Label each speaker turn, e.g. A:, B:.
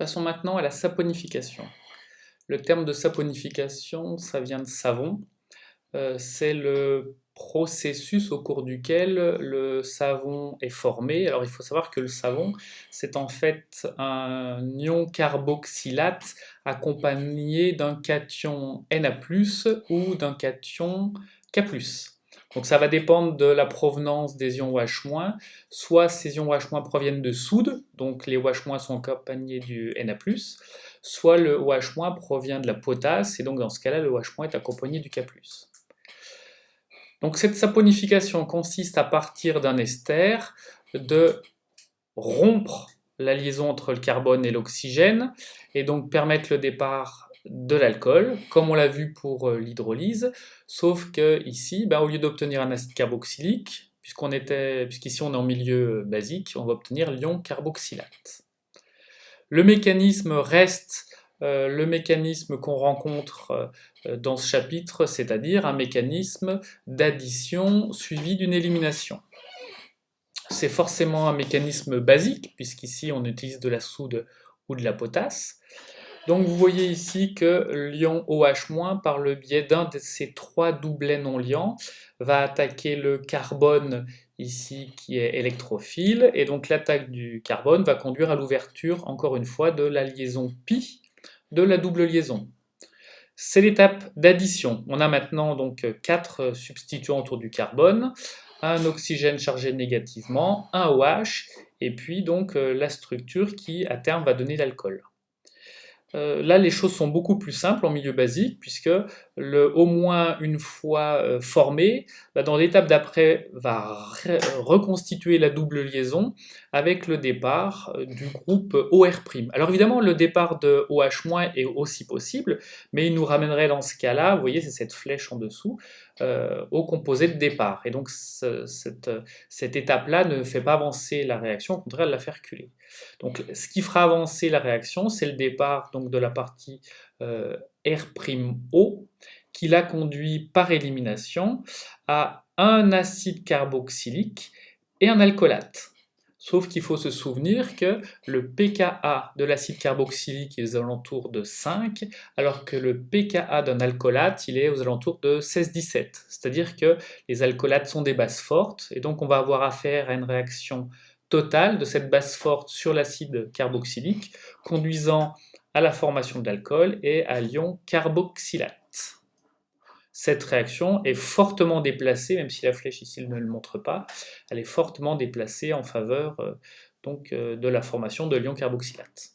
A: Passons maintenant à la saponification. Le terme de saponification, ça vient de savon. C'est le processus au cours duquel le savon est formé. Alors il faut savoir que le savon, c'est en fait un ion carboxylate accompagné d'un cation Na+, ou d'un cation K+. Donc ça va dépendre de la provenance des ions OH-, soit ces ions OH- proviennent de soude, donc les OH- sont accompagnés du Na+, soit le OH- provient de la potasse, et donc dans ce cas-là, le OH- est accompagné du K+. Donc cette saponification consiste à partir d'un ester de rompre la liaison entre le carbone et l'oxygène, et donc permettre le départ de l'alcool, comme on l'a vu pour l'hydrolyse, sauf que ici, au lieu d'obtenir un acide carboxylique, puisqu'ici on est en milieu basique, on va obtenir l'ion carboxylate. Le mécanisme reste le mécanisme qu'on rencontre dans ce chapitre, c'est-à-dire un mécanisme d'addition suivi d'une élimination. C'est forcément un mécanisme basique, puisqu'ici on utilise de la soude ou de la potasse. Donc vous voyez ici que l'ion OH-, par le biais d'un de ces trois doublets non liants, va attaquer le carbone ici qui est électrophile, et donc l'attaque du carbone va conduire à l'ouverture, encore une fois, de la liaison pi de la double liaison. C'est l'étape d'addition. On a maintenant donc 4 substituants autour du carbone, un oxygène chargé négativement, un OH, et puis donc la structure qui à terme va donner l'alcool. Là, les choses sont beaucoup plus simples en milieu basique, puisque au moins une fois formé, dans l'étape d'après, va reconstituer la double liaison avec le départ du groupe OR'. Alors évidemment, le départ de OH- est aussi possible, mais il nous ramènerait dans ce cas-là, vous voyez, c'est cette flèche en dessous, au composé de départ. Et donc cette étape-là ne fait pas avancer la réaction, au contraire, elle la fait reculer. Donc ce qui fera avancer la réaction, c'est le départ donc, de la partie R'(O), qui la conduit par élimination à un acide carboxylique et un alcoolate. Sauf qu'il faut se souvenir que le pKa de l'acide carboxylique est aux alentours de 5, alors que le pKa d'un alcoolate, il est aux alentours de 16-17. C'est-à-dire que les alcoolates sont des bases fortes, et donc on va avoir affaire à une réaction totale de cette base forte sur l'acide carboxylique, conduisant à la formation de l'alcool et à l'ion carboxylate. Cette réaction est fortement déplacée, même si la flèche ici ne le montre pas, elle est fortement déplacée en faveur de la formation de l'ion carboxylate.